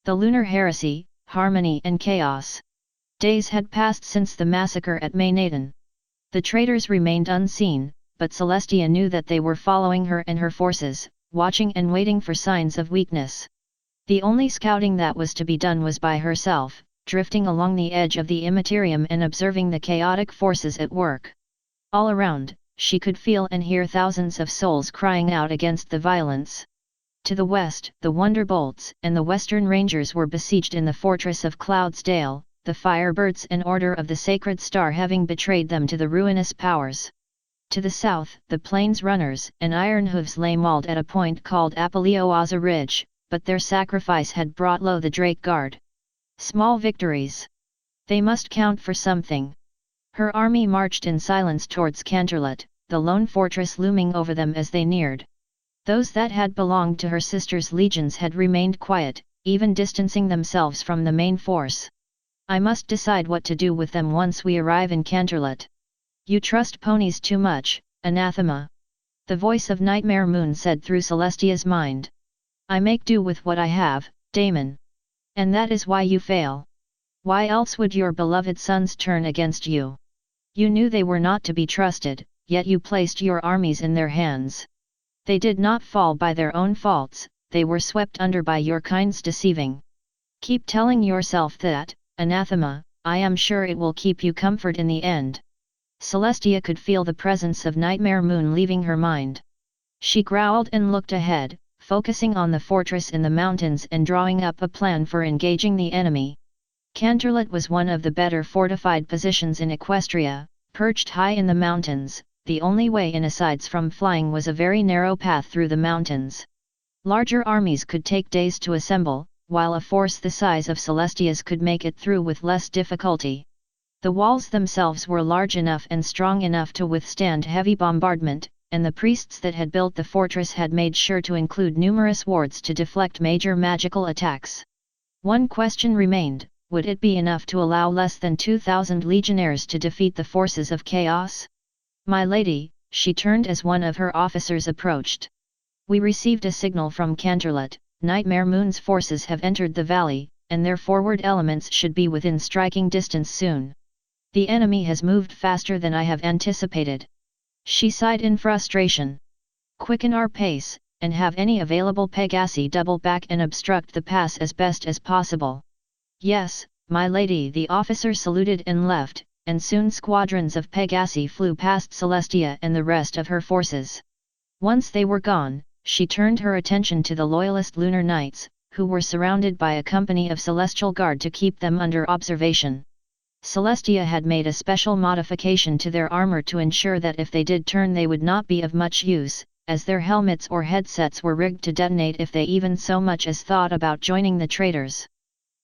The Lunar Heresy, Harmony and Chaos. Days had passed since the massacre at Maynaden. The traitors remained unseen, but Celestia knew that they were following her and her forces, watching and waiting for signs of weakness. The only scouting that was to be done was by herself, drifting along the edge of the immaterium and observing the chaotic forces at work. All around, she could feel and hear thousands of souls crying out against the violence. To the west, the Wonderbolts and the Western Rangers were besieged in the fortress of Cloudsdale, the Firebirds and Order of the Sacred Star having betrayed them to the ruinous powers. To the south, the Plains Runners and Iron Hooves lay mauled at a point called Apolloaza Ridge, but their sacrifice had brought low the Drake Guard. Small victories. They must count for something. Her army marched in silence towards Canterlot, the lone fortress looming over them as they neared. Those that had belonged to her sister's legions had remained quiet, even distancing themselves from the main force. I must decide what to do with them once we arrive in Canterlot. You trust ponies too much, anathema. The voice of Nightmare Moon said through Celestia's mind. I make do with what I have, Damon. And that is why you fail. Why else would your beloved sons turn against you? You knew they were not to be trusted, yet you placed your armies in their hands. They did not fall by their own faults, they were swept under by your kind's deceiving. Keep telling yourself that, anathema, I am sure it will keep you comfort in the end. Celestia could feel the presence of Nightmare Moon leaving her mind. She growled and looked ahead, focusing on the fortress in the mountains and drawing up a plan for engaging the enemy. Canterlot was one of the better fortified positions in Equestria, perched high in the mountains. The only way in asides from flying was a very narrow path through the mountains. Larger armies could take days to assemble, while a force the size of Celestia's could make it through with less difficulty. The walls themselves were large enough and strong enough to withstand heavy bombardment, and the priests that had built the fortress had made sure to include numerous wards to deflect major magical attacks. One question remained, would it be enough to allow less than 2,000 legionnaires to defeat the forces of chaos? My lady, she turned as one of her officers approached. We received a signal from Canterlot. Nightmare Moon's forces have entered the valley, and their forward elements should be within striking distance soon. The enemy has moved faster than I have anticipated. She sighed in frustration. Quicken our pace, and have any available Pegasi double back and obstruct the pass as best as possible. Yes, my lady, the officer saluted and left, and soon squadrons of Pegasi flew past Celestia and the rest of her forces. Once they were gone, she turned her attention to the loyalist Lunar Knights, who were surrounded by a company of Celestial Guard to keep them under observation. Celestia had made a special modification to their armor to ensure that if they did turn they would not be of much use, as their helmets or headsets were rigged to detonate if they even so much as thought about joining the traitors.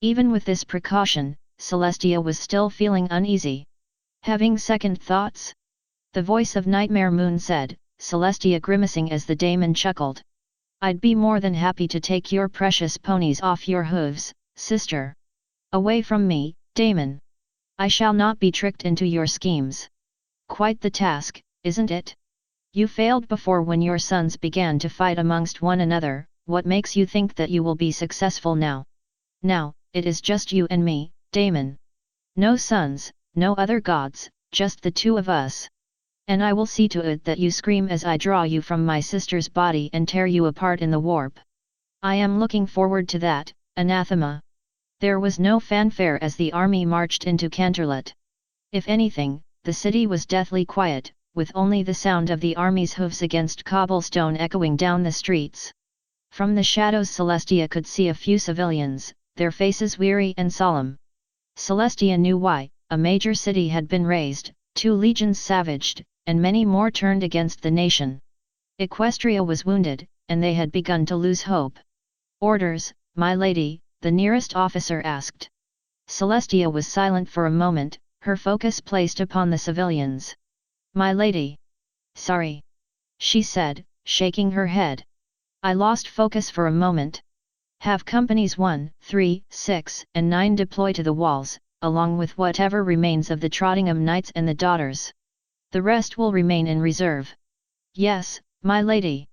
Even with this precaution, Celestia was still feeling uneasy. Having second thoughts? The voice of Nightmare Moon said, Celestia grimacing as the daemon chuckled. I'd be more than happy to take your precious ponies off your hooves, sister. Away from me, daemon. I shall not be tricked into your schemes. Quite the task, isn't it? You failed before when your sons began to fight amongst one another. What makes you think that you will be successful now? Now, it is just you and me, daemon. No sons, no other gods, just the two of us. And I will see to it that you scream as I draw you from my sister's body and tear you apart in the warp. I am looking forward to that, anathema. There was no fanfare as the army marched into Canterlot. If anything, the city was deathly quiet, with only the sound of the army's hooves against cobblestone echoing down the streets. From the shadows Celestia could see a few civilians, their faces weary and solemn. Celestia knew why. A major city had been razed, 2 legions savaged, and many more turned against the nation. Equestria was wounded, and they had begun to lose hope. Orders, my lady, the nearest officer asked. Celestia was silent for a moment, her focus placed upon the civilians. My lady. Sorry. She said, shaking her head. I lost focus for a moment. Have companies 1, 3, 6, and 9 deploy to the walls, along with whatever remains of the Trottingham Knights and the Daughters. The rest will remain in reserve. Yes, my lady.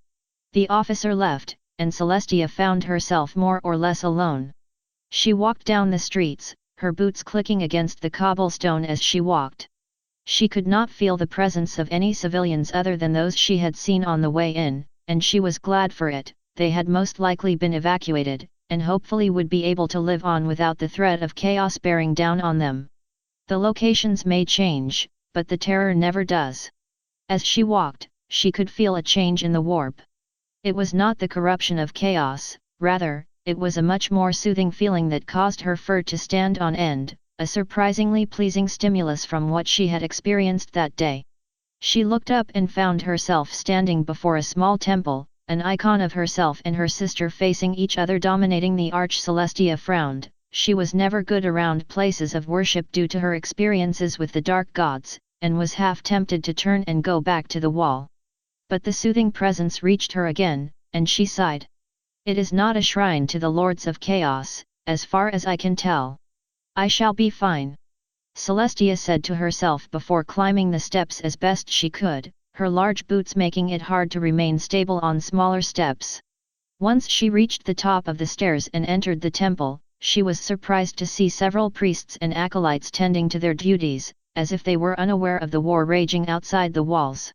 The officer left, and Celestia found herself more or less alone. She walked down the streets, her boots clicking against the cobblestone as she walked. She could not feel the presence of any civilians other than those she had seen on the way in, and she was glad for it. They had most likely been evacuated, and hopefully would be able to live on without the threat of chaos bearing down on them. The locations may change, but the terror never does. As she walked, she could feel a change in the warp. It was not the corruption of chaos, rather, it was a much more soothing feeling that caused her fur to stand on end, a surprisingly pleasing stimulus from what she had experienced that day. She looked up and found herself standing before a small temple, an icon of herself and her sister facing each other dominating the arch. Celestia frowned. She was never good around places of worship due to her experiences with the dark gods, and was half tempted to turn and go back to the wall. But the soothing presence reached her again, and she sighed. It is not a shrine to the Lords of Chaos, as far as I can tell. I shall be fine. Celestia said to herself before climbing the steps as best she could, her large boots making it hard to remain stable on smaller steps. Once she reached the top of the stairs and entered the temple, she was surprised to see several priests and acolytes tending to their duties, as if they were unaware of the war raging outside the walls.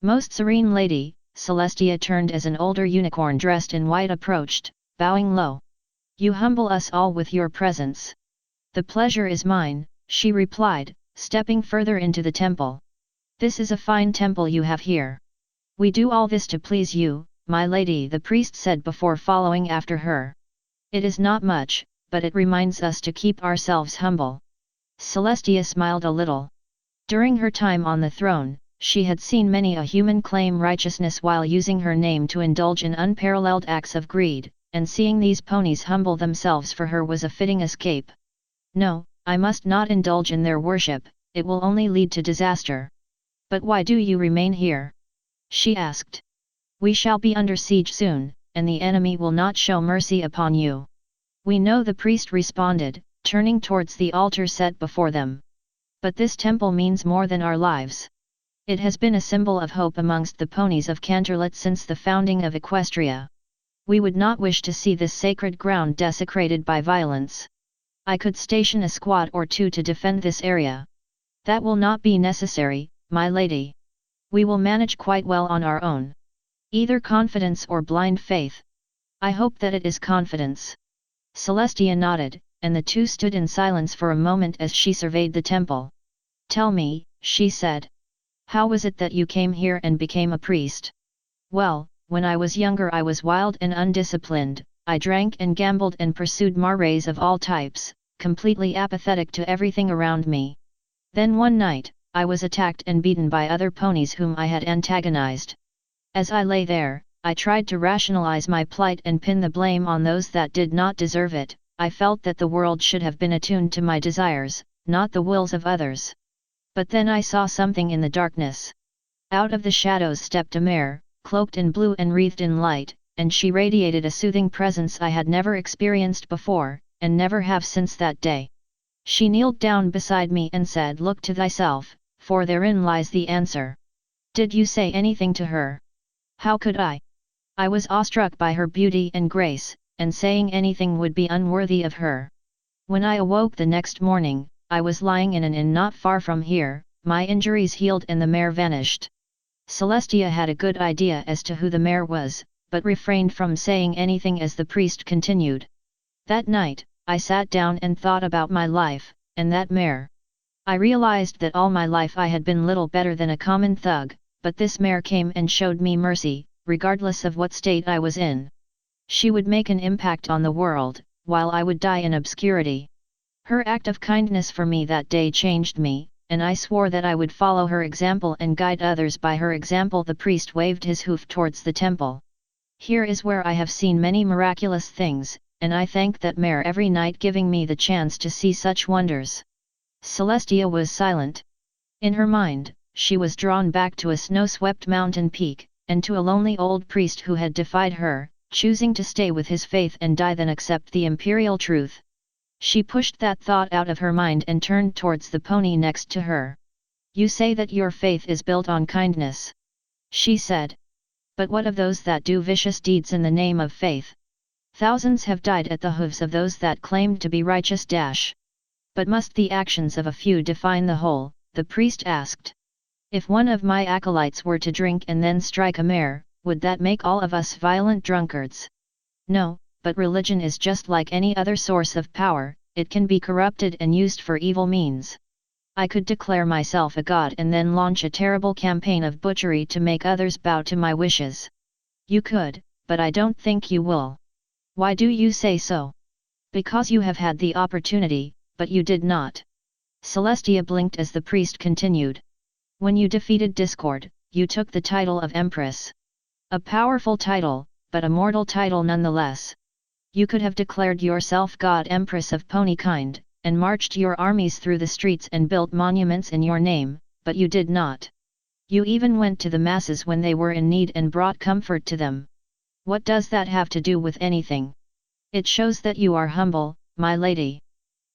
Most serene lady, Celestia turned as an older unicorn dressed in white approached, bowing low. You humble us all with your presence. The pleasure is mine, she replied, stepping further into the temple. This is a fine temple you have here. We do all this to please you, my lady, the priest said before following after her. It is not much, but it reminds us to keep ourselves humble. Celestia smiled a little. During her time on the throne, she had seen many a human claim righteousness while using her name to indulge in unparalleled acts of greed, and seeing these ponies humble themselves for her was a fitting escape. No, I must not indulge in their worship, it will only lead to disaster. But why do you remain here? She asked. We shall be under siege soon, and the enemy will not show mercy upon you. We know, the priest responded, turning towards the altar set before them. But this temple means more than our lives. It has been a symbol of hope amongst the ponies of Canterlot since the founding of Equestria. We would not wish to see this sacred ground desecrated by violence. I could station a squad or two to defend this area. That will not be necessary, my lady. We will manage quite well on our own. Either confidence or blind faith. I hope that it is confidence. Celestia nodded, and the two stood in silence for a moment as she surveyed the temple. Tell me, she said. How was it that you came here and became a priest? Well, when I was younger I was wild and undisciplined, I drank and gambled and pursued maraes of all types, completely apathetic to everything around me. Then one night, I was attacked and beaten by other ponies whom I had antagonized. As I lay there, I tried to rationalize my plight and pin the blame on those that did not deserve it. I felt that the world should have been attuned to my desires, not the wills of others. But then I saw something in the darkness. Out of the shadows stepped a mare, cloaked in blue and wreathed in light, and she radiated a soothing presence I had never experienced before, and never have since that day. She kneeled down beside me and said, Look to thyself, for therein lies the answer. Did you say anything to her? How could I? I was awestruck by her beauty and grace, and saying anything would be unworthy of her. When I awoke the next morning, I was lying in an inn not far from here, my injuries healed and the mare vanished. Celestia had a good idea as to who the mare was, but refrained from saying anything as the priest continued. That night, I sat down and thought about my life, and that mare. I realized that all my life I had been little better than a common thug, but this mare came and showed me mercy, regardless of what state I was in. She would make an impact on the world, while I would die in obscurity. Her act of kindness for me that day changed me, and I swore that I would follow her example and guide others by her example. The priest waved his hoof towards the temple. Here is where I have seen many miraculous things, and I thank that mare every night giving me the chance to see such wonders. Celestia was silent. In her mind, she was drawn back to a snow-swept mountain peak, and to a lonely old priest who had defied her, choosing to stay with his faith and die than accept the imperial truth. She pushed that thought out of her mind and turned towards the pony next to her. You say that your faith is built on kindness, she said. But what of those that do vicious deeds in the name of faith? Thousands have died at the hooves of those that claimed to be righteous. But must the actions of a few define the whole? The priest asked. If one of my acolytes were to drink and then strike a mare, would that make all of us violent drunkards? No, but religion is just like any other source of power, it can be corrupted and used for evil means. I could declare myself a god and then launch a terrible campaign of butchery to make others bow to my wishes. You could, but I don't think you will. Why do you say so? Because you have had the opportunity, but you did not. Celestia blinked as the priest continued. When you defeated Discord, you took the title of Empress. A powerful title, but a mortal title nonetheless. You could have declared yourself God Empress of Ponykind, and marched your armies through the streets and built monuments in your name, but you did not. You even went to the masses when they were in need and brought comfort to them. What does that have to do with anything? It shows that you are humble, my lady.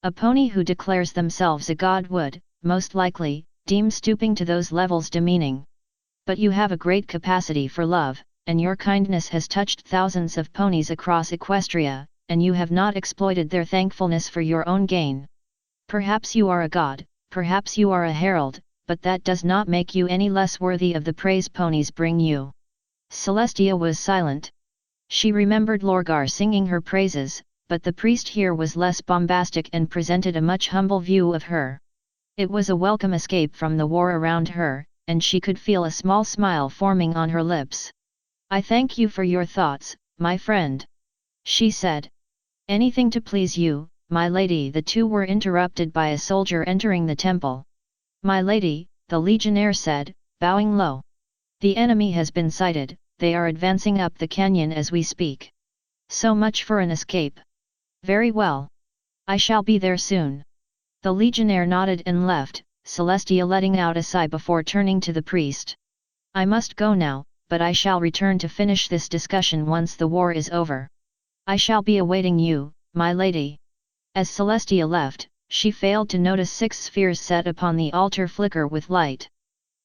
A pony who declares themselves a god would, most likely, deem stooping to those levels demeaning. But you have a great capacity for love, and your kindness has touched thousands of ponies across Equestria, and you have not exploited their thankfulness for your own gain. Perhaps you are a god, perhaps you are a herald, but that does not make you any less worthy of the praise ponies bring you. Celestia was silent. She remembered Lorgar singing her praises, but the priest here was less bombastic and presented a much humble view of her. It was a welcome escape from the war around her, and she could feel a small smile forming on her lips. I thank you for your thoughts, my friend. She said. Anything to please you, my lady. The two were interrupted by a soldier entering the temple. My lady, the legionnaire said, bowing low. The enemy has been sighted, they are advancing up the canyon as we speak. So much for an escape. Very well. I shall be there soon. The legionnaire nodded and left, Celestia letting out a sigh before turning to the priest. I must go now, but I shall return to finish this discussion once the war is over. I shall be awaiting you, my lady. As Celestia left, she failed to notice 6 spheres set upon the altar flicker with light.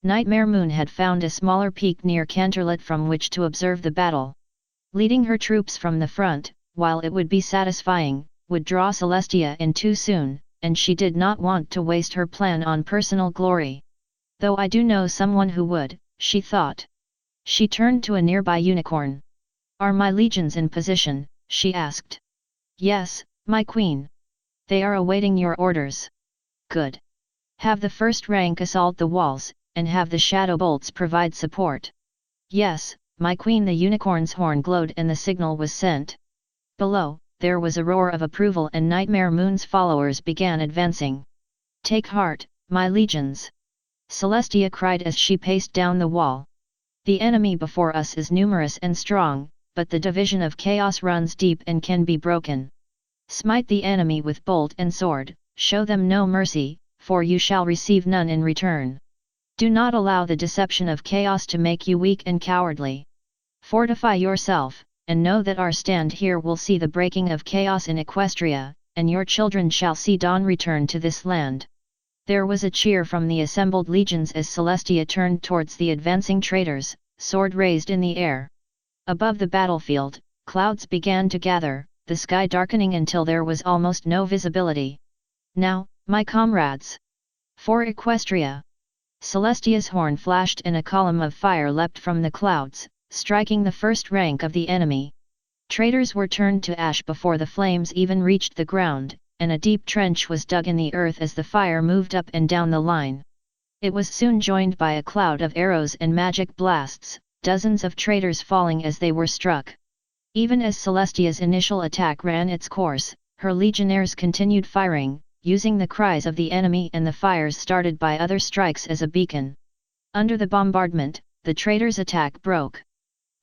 Nightmare Moon had found a smaller peak near Canterlet from which to observe the battle. Leading her troops from the front, while it would be satisfying, would draw Celestia in too soon, and she did not want to waste her plan on personal glory. Though I do know someone who would, she thought. She turned to a nearby unicorn. Are my legions in position? She asked. Yes, my queen. They are awaiting your orders. Good. Have the first rank assault the walls, and have the shadow bolts provide support. Yes, my queen. The unicorn's horn glowed and the signal was sent. Below, there was a roar of approval and Nightmare Moon's followers began advancing. Take heart, my legions! Celestia cried as she paced down the wall. The enemy before us is numerous and strong, but the division of chaos runs deep and can be broken. Smite the enemy with bolt and sword, show them no mercy, for you shall receive none in return. Do not allow the deception of chaos to make you weak and cowardly. Fortify yourself, and know that our stand here will see the breaking of chaos in Equestria, and your children shall see dawn return to this land. There was a cheer from the assembled legions as Celestia turned towards the advancing traitors, sword raised in the air. Above the battlefield, clouds began to gather, the sky darkening until there was almost no visibility. Now, my comrades! For Equestria! Celestia's horn flashed and a column of fire leapt from the clouds, striking the first rank of the enemy. Traitors were turned to ash before the flames even reached the ground, and a deep trench was dug in the earth as the fire moved up and down the line. It was soon joined by a cloud of arrows and magic blasts, dozens of traitors falling as they were struck. Even as Celestia's initial attack ran its course, her legionnaires continued firing, using the cries of the enemy and the fires started by other strikes as a beacon. Under the bombardment, the traitors' attack broke.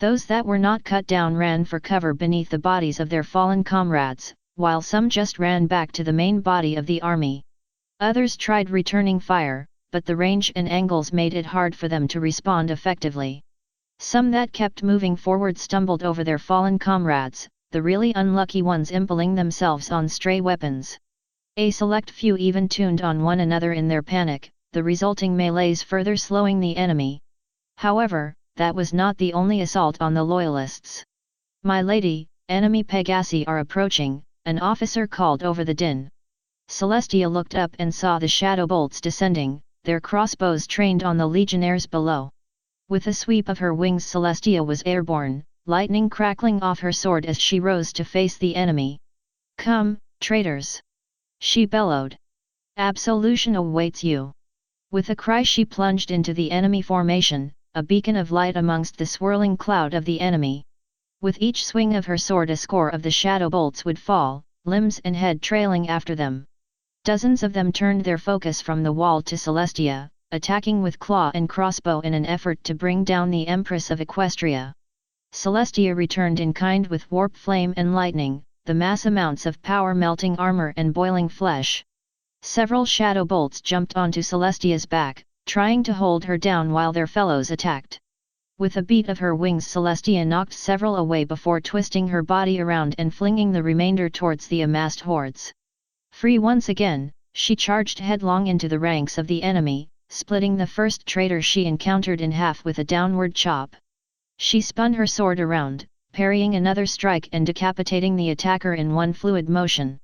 Those that were not cut down ran for cover beneath the bodies of their fallen comrades, while some just ran back to the main body of the army. Others tried returning fire, but the range and angles made it hard for them to respond effectively. Some that kept moving forward stumbled over their fallen comrades, the really unlucky ones impaling themselves on stray weapons. A select few even tuned on one another in their panic, the resulting melees further slowing the enemy. However, that was not the only assault on the loyalists. My lady, enemy Pegasi are approaching," an officer called over the din. Celestia looked up and saw the shadow bolts descending, their crossbows trained on the legionnaires below. With a sweep of her wings Celestia was airborne, lightning crackling off her sword as she rose to face the enemy. "Come, traitors!" she bellowed. "Absolution awaits you!" With a cry she plunged into the enemy formation, a beacon of light amongst the swirling cloud of the enemy. With each swing of her sword a score of the shadow bolts would fall, limbs and head trailing after them. Dozens of them turned their focus from the wall to Celestia, attacking with claw and crossbow in an effort to bring down the Empress of Equestria. Celestia returned in kind with warp flame and lightning, the mass amounts of power melting armor and boiling flesh. Several shadow bolts jumped onto Celestia's back, trying to hold her down while their fellows attacked. With a beat of her wings Celestia knocked several away before twisting her body around and flinging the remainder towards the amassed hordes. Free once again, she charged headlong into the ranks of the enemy, splitting the first traitor she encountered in half with a downward chop. She spun her sword around, parrying another strike and decapitating the attacker in one fluid motion.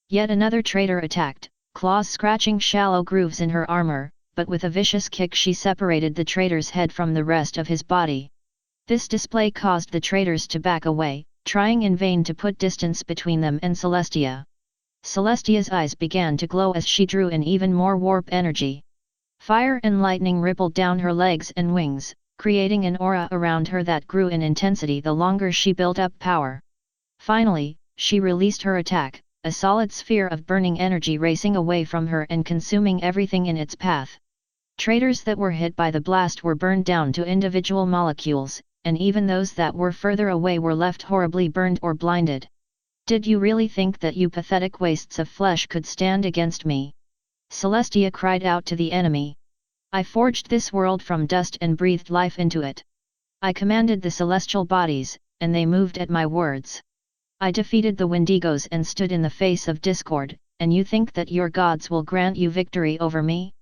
Yet another traitor attacked, claws scratching shallow grooves in her armor, but with a vicious kick she separated the traitor's head from the rest of his body. This display caused the traitors to back away, trying in vain to put distance between them and Celestia. Celestia's eyes began to glow as she drew in even more warp energy. Fire and lightning rippled down her legs and wings, creating an aura around her that grew in intensity the longer she built up power. Finally, she released her attack, a solid sphere of burning energy racing away from her and consuming everything in its path. Traitors that were hit by the blast were burned down to individual molecules, and even those that were further away were left horribly burned or blinded. "Did you really think that you pathetic wastes of flesh could stand against me?" Celestia cried out to the enemy. "I forged this world from dust and breathed life into it. I commanded the celestial bodies, and they moved at my words. I defeated the Wendigos and stood in the face of discord, and you think that your gods will grant you victory over me?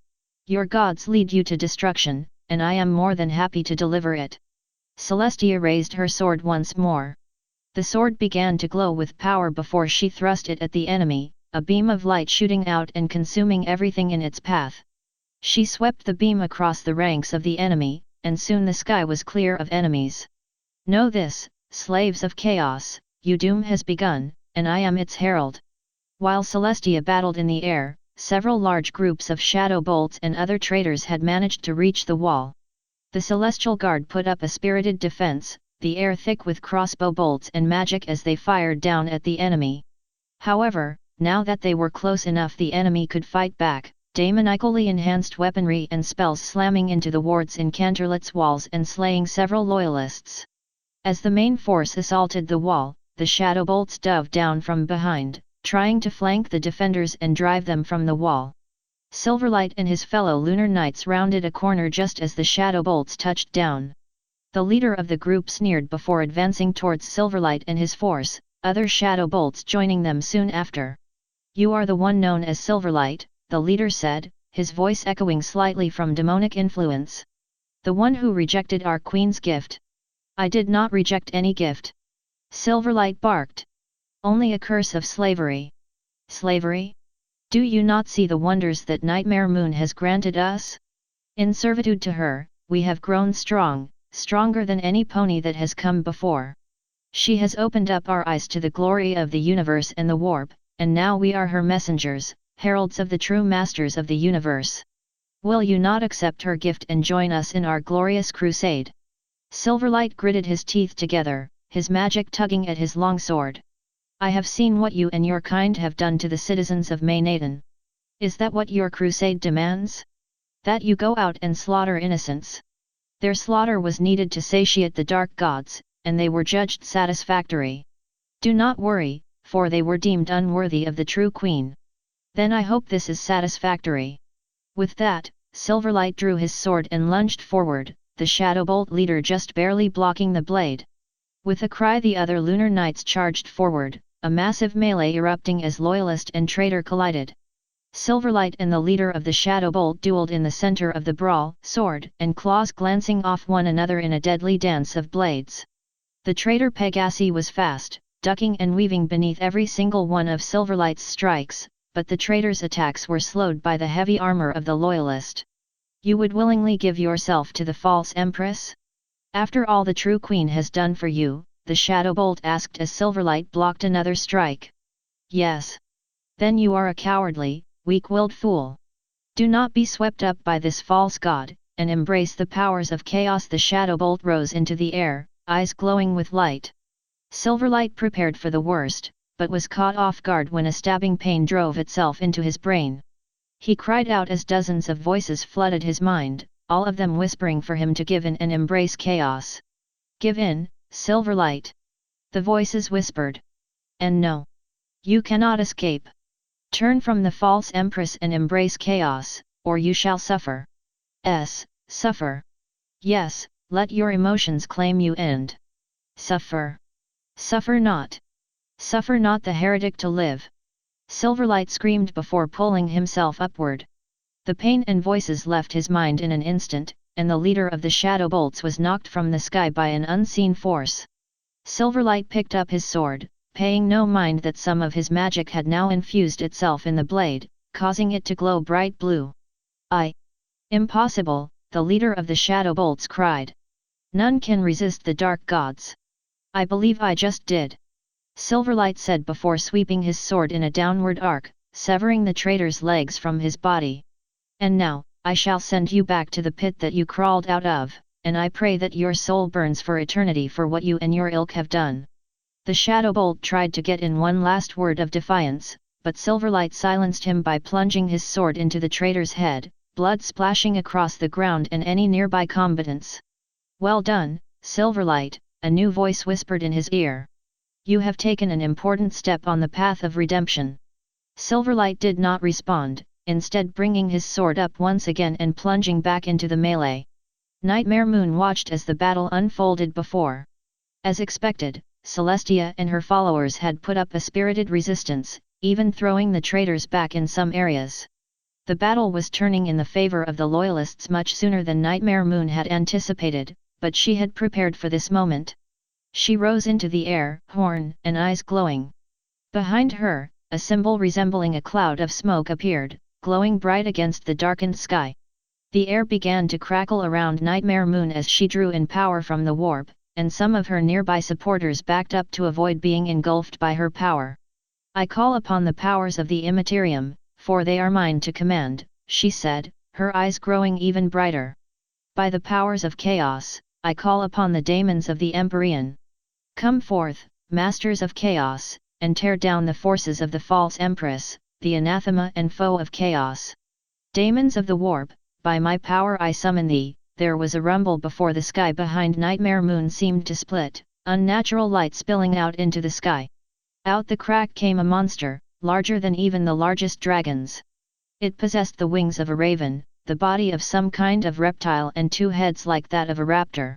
Your gods lead you to destruction, and I am more than happy to deliver it." Celestia raised her sword once more. The sword began to glow with power before she thrust it at the enemy, a beam of light shooting out and consuming everything in its path. She swept the beam across the ranks of the enemy, and soon the sky was clear of enemies. "Know this, slaves of chaos, your doom has begun, and I am its herald." While Celestia battled in the air, several large groups of shadow bolts and other traitors had managed to reach the wall. The Celestial Guard put up a spirited defense, the air thick with crossbow bolts and magic as they fired down at the enemy. However, now that they were close enough the enemy could fight back, demonically enhanced weaponry and spells slamming into the wards in Canterlot's walls and slaying several loyalists. As the main force assaulted the wall, the shadow bolts dove down from behind, trying to flank the defenders and drive them from the wall. Silverlight and his fellow Lunar Knights rounded a corner just as the shadow bolts touched down. The leader of the group sneered before advancing towards Silverlight and his force, other shadow bolts joining them soon after. "You are the one known as Silverlight," the leader said, his voice echoing slightly from demonic influence. "The one who rejected our queen's gift." "I did not reject any gift," Silverlight barked. "Only a curse of slavery." "Slavery? Do you not see the wonders that Nightmare Moon has granted us? In servitude to her, we have grown strong, stronger than any pony that has come before. She has opened up our eyes to the glory of the universe and the warp, and now we are her messengers, heralds of the true masters of the universe. Will you not accept her gift and join us in our glorious crusade?" Silverlight gritted his teeth together, his magic tugging at his long sword. "I have seen what you and your kind have done to the citizens of Maynaden. Is that what your crusade demands? That you go out and slaughter innocents? Their slaughter was needed to satiate the dark gods, and they were judged satisfactory. Do not worry, for they were deemed unworthy of the true queen. Then I hope this is satisfactory." With that, Silverlight drew his sword and lunged forward, the Shadowbolt leader just barely blocking the blade. With a cry the other Lunar Knights charged forward, a massive melee erupting as loyalist and traitor collided. Silverlight and the leader of the Shadowbolt dueled in the center of the brawl, sword and claws glancing off one another in a deadly dance of blades. The traitor Pegasi was fast, ducking and weaving beneath every single one of Silverlight's strikes, but the traitor's attacks were slowed by the heavy armor of the loyalist. You would willingly give yourself to the false Empress? After all the true queen has done for you, the Shadow Bolt asked as Silverlight blocked another strike. Yes. Then you are a cowardly, weak-willed fool. Do not be swept up by this false god, and embrace the powers of chaos. The Shadow Bolt rose into the air, eyes glowing with light. Silverlight prepared for the worst, but was caught off guard when a stabbing pain drove itself into his brain. He cried out as dozens of voices flooded his mind, all of them whispering for him to give in and embrace chaos. Give in, Silverlight. The voices whispered. And no. You cannot escape. Turn from the false Empress and embrace chaos, or you shall suffer. Suffer. Yes, let your emotions claim you and suffer. Suffer not. Suffer not the heretic to live. Silverlight screamed before pulling himself upward. The pain and voices left his mind in an instant, and the leader of the Shadow Bolts was knocked from the sky by an unseen force. Silverlight picked up his sword, paying no mind that some of his magic had now infused itself in the blade, causing it to glow bright blue. Impossible, the leader of the Shadow Bolts cried. None can resist the dark gods. I believe I just did. Silverlight said before sweeping his sword in a downward arc, severing the traitor's legs from his body. And now, I shall send you back to the pit that you crawled out of, and I pray that your soul burns for eternity for what you and your ilk have done. The Shadow Bolt tried to get in one last word of defiance, but Silverlight silenced him by plunging his sword into the traitor's head, blood splashing across the ground and any nearby combatants. Well done, Silverlight, a new voice whispered in his ear. You have taken an important step on the path of redemption. Silverlight did not respond, instead bringing his sword up once again and plunging back into the melee. Nightmare Moon watched as the battle unfolded before. As expected, Celestia and her followers had put up a spirited resistance, even throwing the traitors back in some areas. The battle was turning in the favor of the Loyalists much sooner than Nightmare Moon had anticipated, but she had prepared for this moment. She rose into the air, horn and eyes glowing. Behind her, a symbol resembling a cloud of smoke appeared, glowing bright against the darkened sky. The air began to crackle around Nightmare Moon as she drew in power from the warp, and some of her nearby supporters backed up to avoid being engulfed by her power. I call upon the powers of the Immaterium, for they are mine to command, she said, her eyes growing even brighter. By the powers of chaos, I call upon the daemons of the Empyrean. Come forth, masters of chaos, and tear down the forces of the false Empress, the anathema and foe of chaos. Daemons of the warp, by my power I summon thee. There was a rumble before the sky behind Nightmare Moon seemed to split, unnatural light spilling out into the sky. Out the crack came a monster, larger than even the largest dragons. It possessed the wings of a raven, the body of some kind of reptile and two heads like that of a raptor.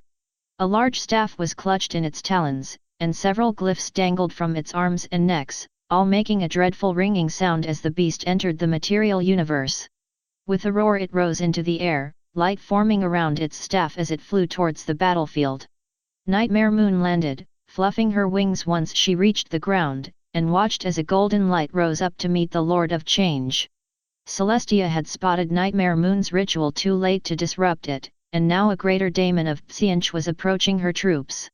A large staff was clutched in its talons, and several glyphs dangled from its arms and necks, all making a dreadful ringing sound as the beast entered the material universe. With a roar it rose into the air, light forming around its staff as it flew towards the battlefield. Nightmare Moon landed, fluffing her wings once she reached the ground, and watched as a golden light rose up to meet the Lord of Change. Celestia had spotted Nightmare Moon's ritual too late to disrupt it, and now a greater daemon of Psianch was approaching her troops.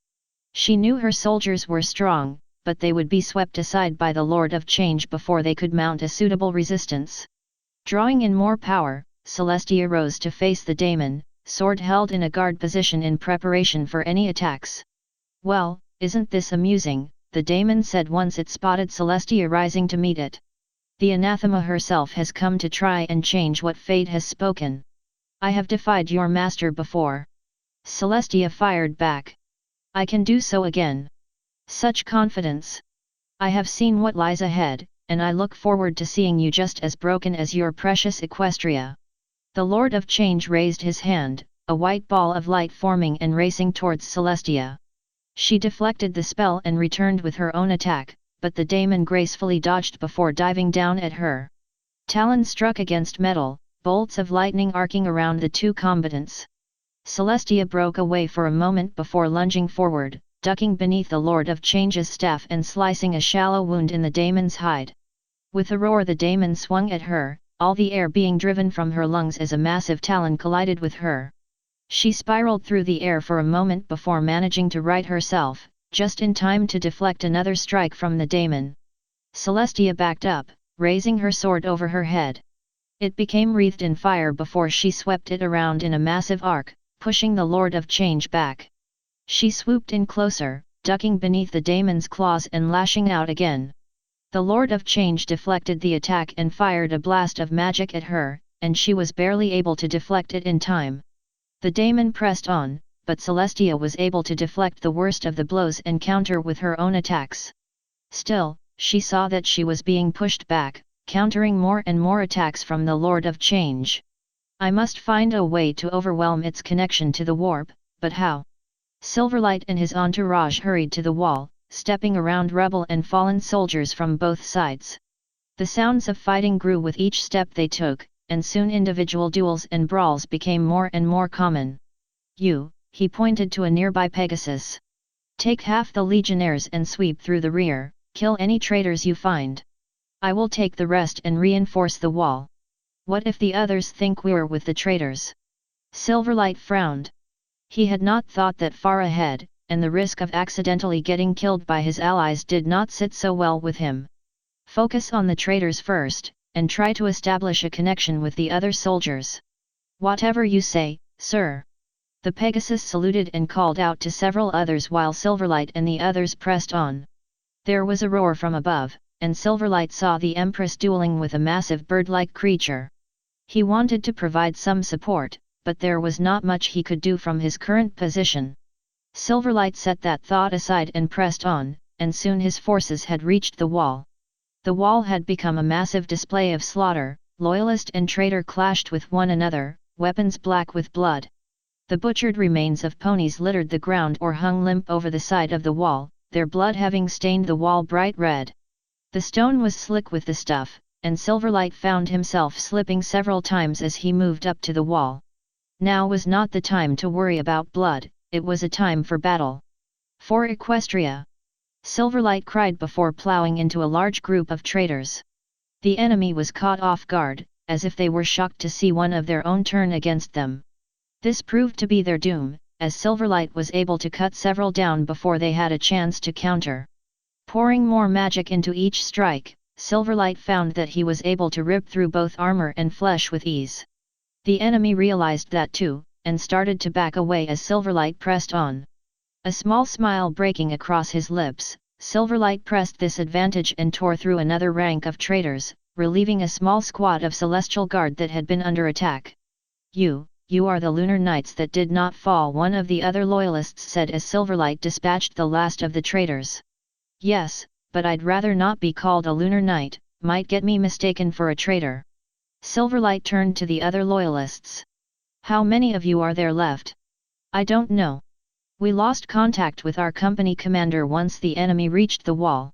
She knew her soldiers were strong, but they would be swept aside by the Lord of Change before they could mount a suitable resistance. Drawing in more power, Celestia rose to face the daemon, sword held in a guard position in preparation for any attacks. Well, isn't this amusing, the daemon said once it spotted Celestia rising to meet it. The anathema herself has come to try and change what fate has spoken. I have defied your master before. Celestia fired back. I can do so again. Such confidence. I have seen what lies ahead, and I look forward to seeing you just as broken as your precious Equestria. The Lord of Change raised his hand, a white ball of light forming and racing towards Celestia. She deflected the spell and returned with her own attack, but the daemon gracefully dodged before diving down at her. Talon struck against metal, bolts of lightning arcing around the two combatants. Celestia broke away for a moment before lunging forward, ducking beneath the Lord of Change's staff and slicing a shallow wound in the daemon's hide. With a roar the daemon swung at her, all the air being driven from her lungs as a massive talon collided with her. She spiraled through the air for a moment before managing to right herself, just in time to deflect another strike from the daemon. Celestia backed up, raising her sword over her head. It became wreathed in fire before she swept it around in a massive arc, pushing the Lord of Change back. She swooped in closer, ducking beneath the daemon's claws and lashing out again. The Lord of Change deflected the attack and fired a blast of magic at her, and she was barely able to deflect it in time. The daemon pressed on, but Celestia was able to deflect the worst of the blows and counter with her own attacks. Still, she saw that she was being pushed back, countering more and more attacks from the Lord of Change. I must find a way to overwhelm its connection to the warp, but how? Silverlight and his entourage hurried to the wall, stepping around rebel and fallen soldiers from both sides. The sounds of fighting grew with each step they took, and soon individual duels and brawls became more and more common. He pointed to a nearby Pegasus. Take half the legionnaires and sweep through the rear, kill any traitors you find. I will take the rest and reinforce the wall. What if the others think we're with the traitors? Silverlight frowned. He had not thought that far ahead, and the risk of accidentally getting killed by his allies did not sit so well with him. Focus on the traitors first, and try to establish a connection with the other soldiers. Whatever you say, sir. The Pegasus saluted and called out to several others while Silverlight and the others pressed on. There was a roar from above, and Silverlight saw the Empress dueling with a massive bird-like creature. He wanted to provide some support, but there was not much he could do from his current position. Silverlight set that thought aside and pressed on, and soon his forces had reached the wall. The wall had become a massive display of slaughter, loyalist and traitor clashed with one another, weapons black with blood. The butchered remains of ponies littered the ground or hung limp over the side of the wall, their blood having stained the wall bright red. The stone was slick with the stuff, and Silverlight found himself slipping several times as he moved up to the wall. Now was not the time to worry about blood, it was a time for battle. For Equestria! Silverlight cried before plowing into a large group of traitors. The enemy was caught off guard, as if they were shocked to see one of their own turn against them. This proved to be their doom, as Silverlight was able to cut several down before they had a chance to counter. Pouring more magic into each strike, Silverlight found that he was able to rip through both armor and flesh with ease. The enemy realized that too, and started to back away as Silverlight pressed on. A small smile breaking across his lips, Silverlight pressed this advantage and tore through another rank of traitors, relieving a small squad of Celestial Guard that had been under attack. You are the Lunar Knights that did not fall," one of the other loyalists said as Silverlight dispatched the last of the traitors. "Yes, but I'd rather not be called a Lunar Knight, might get me mistaken for a traitor." Silverlight turned to the other loyalists. "How many of you are there left?" "I don't know. We lost contact with our company commander once the enemy reached the wall.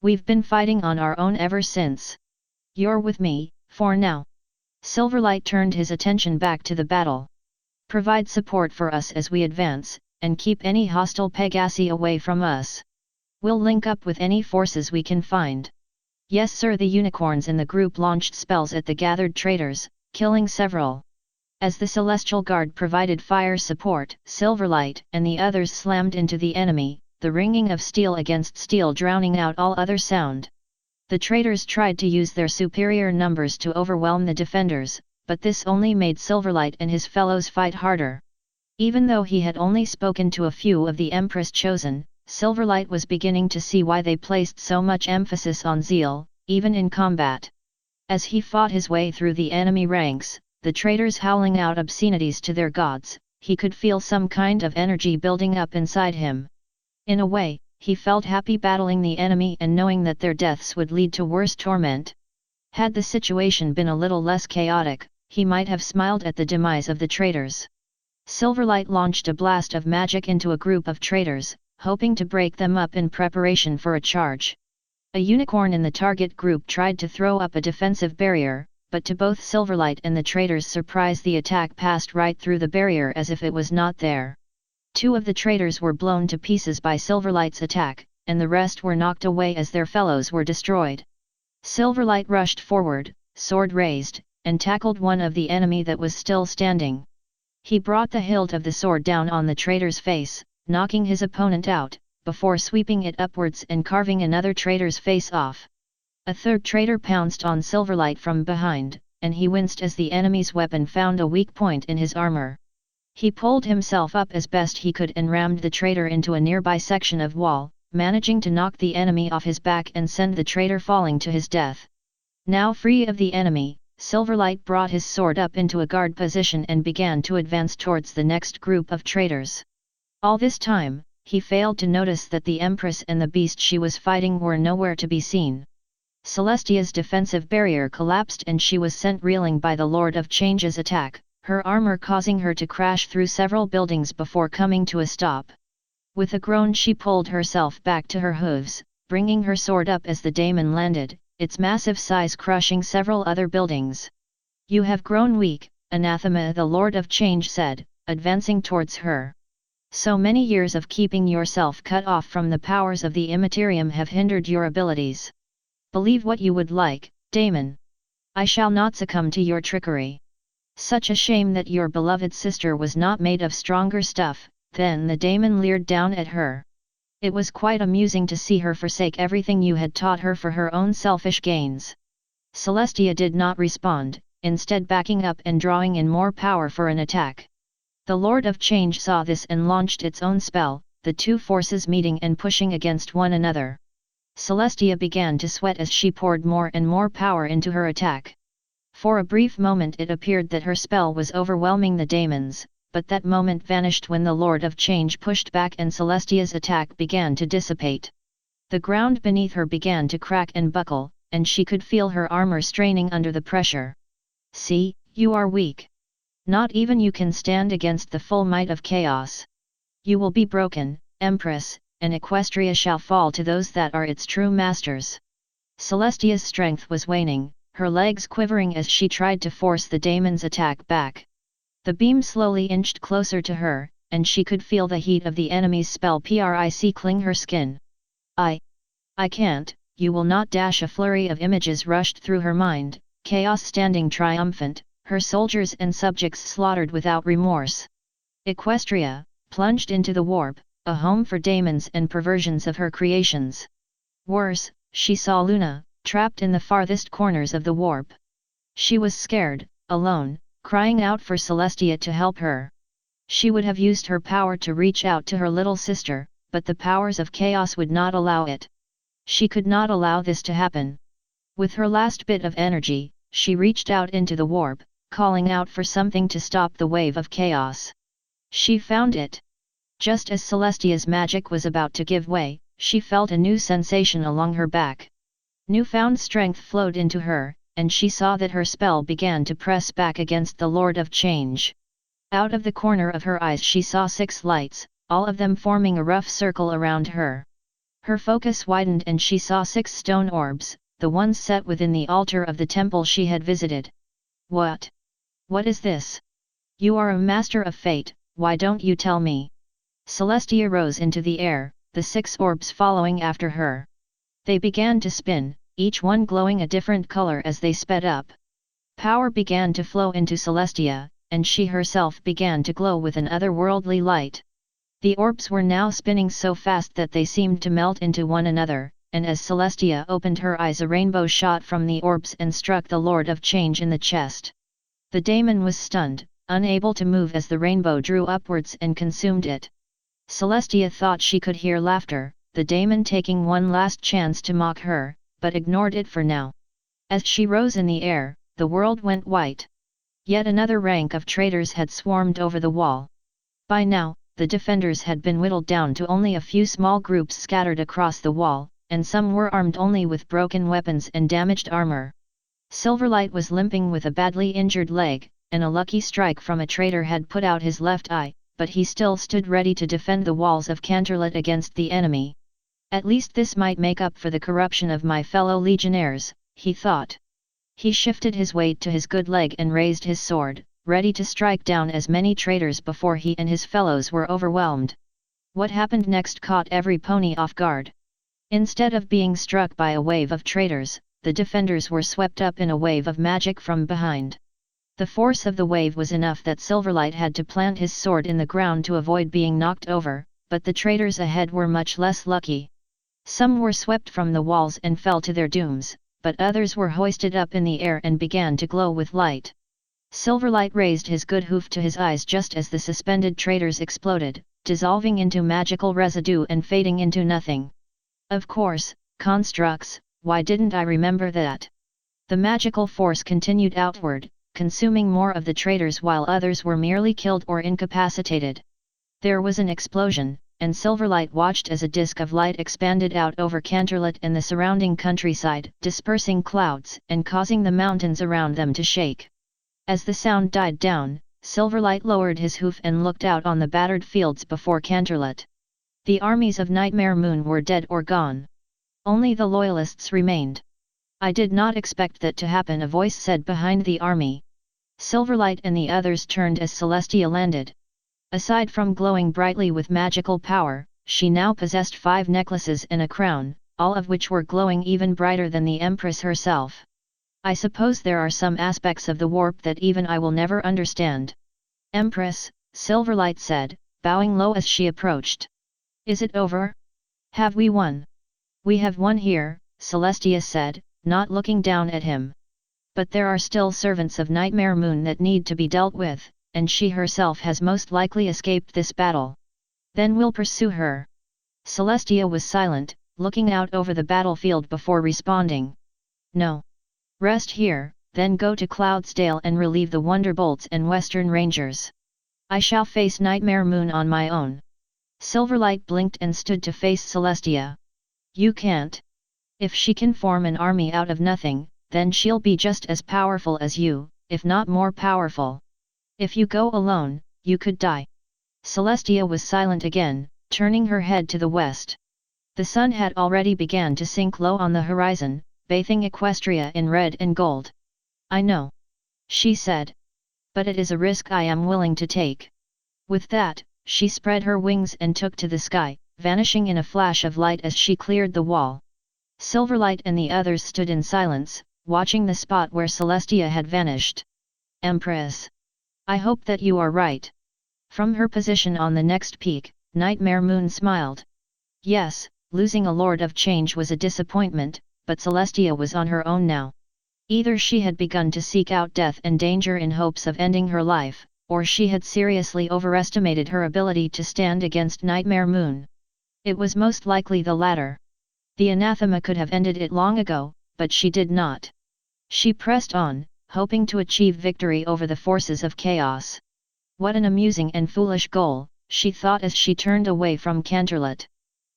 We've been fighting on our own ever since. You're with me, for now." Silverlight turned his attention back to the battle. "Provide support for us as we advance, and keep any hostile Pegasi away from us. We'll link up with any forces we can find." "Yes sir." The unicorns in the group launched spells at the gathered traitors, killing several. As the Celestial Guard provided fire support, Silverlight and the others slammed into the enemy, the ringing of steel against steel drowning out all other sound. The traitors tried to use their superior numbers to overwhelm the defenders, but this only made Silverlight and his fellows fight harder. Even though he had only spoken to a few of the Empress chosen, Silverlight was beginning to see why they placed so much emphasis on zeal, even in combat. As he fought his way through the enemy ranks, the traitors howling out obscenities to their gods, he could feel some kind of energy building up inside him. In a way, he felt happy battling the enemy and knowing that their deaths would lead to worse torment. Had the situation been a little less chaotic, he might have smiled at the demise of the traitors. Silverlight launched a blast of magic into a group of traitors, hoping to break them up in preparation for a charge. A unicorn in the target group tried to throw up a defensive barrier, but to both Silverlight and the traitors' surprise the attack passed right through the barrier as if it was not there. 2 of the traitors were blown to pieces by Silverlight's attack, and the rest were knocked away as their fellows were destroyed. Silverlight rushed forward, sword raised, and tackled one of the enemy that was still standing. He brought the hilt of the sword down on the traitor's face, knocking his opponent out, before sweeping it upwards and carving another traitor's face off. A third traitor pounced on Silverlight from behind, and he winced as the enemy's weapon found a weak point in his armor. He pulled himself up as best he could and rammed the traitor into a nearby section of wall, managing to knock the enemy off his back and send the traitor falling to his death. Now free of the enemy, Silverlight brought his sword up into a guard position and began to advance towards the next group of traitors. All this time, he failed to notice that the Empress and the beast she was fighting were nowhere to be seen. Celestia's defensive barrier collapsed and she was sent reeling by the Lord of Change's attack, her armor causing her to crash through several buildings before coming to a stop. With a groan she pulled herself back to her hooves, bringing her sword up as the daemon landed, its massive size crushing several other buildings. "You have grown weak, anathema," the Lord of Change said, advancing towards her. "So many years of keeping yourself cut off from the powers of the Immaterium have hindered your abilities. Believe what you would like, daemon. I shall not succumb to your trickery. Such a shame that your beloved sister was not made of stronger stuff." Then the daemon leered down at her. It was quite amusing to see her forsake everything you had taught her for her own selfish gains. Celestia did not respond, instead backing up and drawing in more power for an attack. The Lord of Change saw this and launched its own spell, the two forces meeting and pushing against one another. Celestia began to sweat as she poured more and more power into her attack. For a brief moment it appeared that her spell was overwhelming the daemons, but that moment vanished when the Lord of Change pushed back and Celestia's attack began to dissipate. The ground beneath her began to crack and buckle, and she could feel her armor straining under the pressure. "See, you are weak. Not even you can stand against the full might of chaos. You will be broken, Empress, and Equestria shall fall to those that are its true masters." Celestia's strength was waning, her legs quivering as she tried to force the daemon's attack back. The beam slowly inched closer to her, and she could feel the heat of the enemy's spell prick cling her skin. I can't, you will not dash." A flurry of images rushed through her mind, chaos standing triumphant, her soldiers and subjects slaughtered without remorse. Equestria, plunged into the warp, a home for daemons and perversions of her creations. Worse, she saw Luna, trapped in the farthest corners of the warp. She was scared, alone, crying out for Celestia to help her. She would have used her power to reach out to her little sister, but the powers of chaos would not allow it. She could not allow this to happen. With her last bit of energy, she reached out into the warp, calling out for something to stop the wave of chaos. She found it. Just as Celestia's magic was about to give way, she felt a new sensation along her back. Newfound strength flowed into her, and she saw that her spell began to press back against the Lord of Change. Out of the corner of her eyes she saw 6 lights, all of them forming a rough circle around her. Her focus widened and she saw 6 stone orbs, the ones set within the altar of the temple she had visited. "What? What is this? You are a master of fate, why don't you tell me?" Celestia rose into the air, the 6 orbs following after her. They began to spin, each one glowing a different color as they sped up. Power began to flow into Celestia, and she herself began to glow with an otherworldly light. The orbs were now spinning so fast that they seemed to melt into one another, and as Celestia opened her eyes a rainbow shot from the orbs and struck the Lord of Change in the chest. The daemon was stunned, unable to move as the rainbow drew upwards and consumed it. Celestia thought she could hear laughter, the daemon taking one last chance to mock her, but ignored it for now. As she rose in the air, the world went white. Yet another rank of traitors had swarmed over the wall. By now, the defenders had been whittled down to only a few small groups scattered across the wall, and some were armed only with broken weapons and damaged armor. Silverlight was limping with a badly injured leg, and a lucky strike from a traitor had put out his left eye, but he still stood ready to defend the walls of Canterlot against the enemy. "At least this might make up for the corruption of my fellow legionnaires," he thought. He shifted his weight to his good leg and raised his sword, ready to strike down as many traitors before he and his fellows were overwhelmed. What happened next caught every pony off guard. Instead of being struck by a wave of traitors, the defenders were swept up in a wave of magic from behind. The force of the wave was enough that Silverlight had to plant his sword in the ground to avoid being knocked over, but the traitors ahead were much less lucky. Some were swept from the walls and fell to their dooms, but others were hoisted up in the air and began to glow with light. Silverlight raised his good hoof to his eyes just as the suspended traitors exploded, dissolving into magical residue and fading into nothing. Of course, constructs, why didn't I remember that? The magical force continued outward, consuming more of the traitors while others were merely killed or incapacitated. There was an explosion, and Silverlight watched as a disk of light expanded out over Canterlot and the surrounding countryside, dispersing clouds and causing the mountains around them to shake. As the sound died down, Silverlight lowered his hoof and looked out on the battered fields before Canterlot. The armies of Nightmare Moon were dead or gone. Only the loyalists remained. I did not expect that to happen, a voice said behind the army. Silverlight and the others turned as Celestia landed. Aside from glowing brightly with magical power, she now possessed 5 necklaces and a crown, all of which were glowing even brighter than the Empress herself. I suppose there are some aspects of the warp that even I will never understand. Empress, Silverlight said, bowing low as she approached. Is it over? Have we won? We have won here, Celestia said, not looking down at him. But there are still servants of Nightmare Moon that need to be dealt with, and she herself has most likely escaped this battle. Then we'll pursue her. Celestia was silent, looking out over the battlefield before responding. No. Rest here, then go to Cloudsdale and relieve the Wonderbolts and Western Rangers. I shall face Nightmare Moon on my own. Silverlight blinked and stood to face Celestia. You can't. If she can form an army out of nothing, then she'll be just as powerful as you, if not more powerful. If you go alone, you could die. Celestia was silent again, turning her head to the west. The sun had already begun to sink low on the horizon, bathing Equestria in red and gold. I know. She said. But it is a risk I am willing to take. With that, she spread her wings and took to the sky, vanishing in a flash of light as she cleared the wall. Silverlight and the others stood in silence, watching the spot where Celestia had vanished. Empress. I hope that you are right. From her position on the next peak, Nightmare Moon smiled. Yes, losing a Lord of Change was a disappointment, but Celestia was on her own now. Either she had begun to seek out death and danger in hopes of ending her life, or she had seriously overestimated her ability to stand against Nightmare Moon. It was most likely the latter. The anathema could have ended it long ago, but she did not. She pressed on, hoping to achieve victory over the forces of chaos. What an amusing and foolish goal, she thought as she turned away from Canterlot.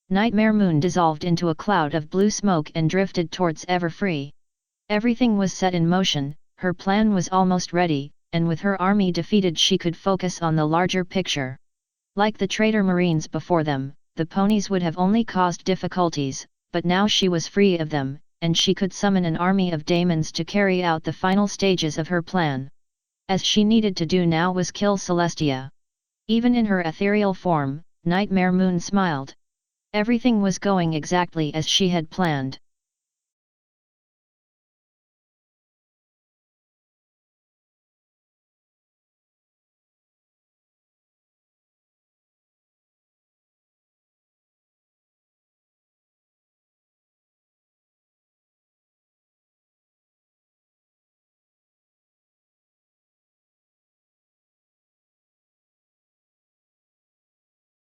Nightmare Moon dissolved into a cloud of blue smoke and drifted towards Everfree. Everything was set in motion, her plan was almost ready, and with her army defeated she could focus on the larger picture. Like the traitor marines before them, the ponies would have only caused difficulties, but now she was free of them, and she could summon an army of daemons to carry out the final stages of her plan. As she needed to do now was kill Celestia. Even in her ethereal form, Nightmare Moon smiled. Everything was going exactly as she had planned.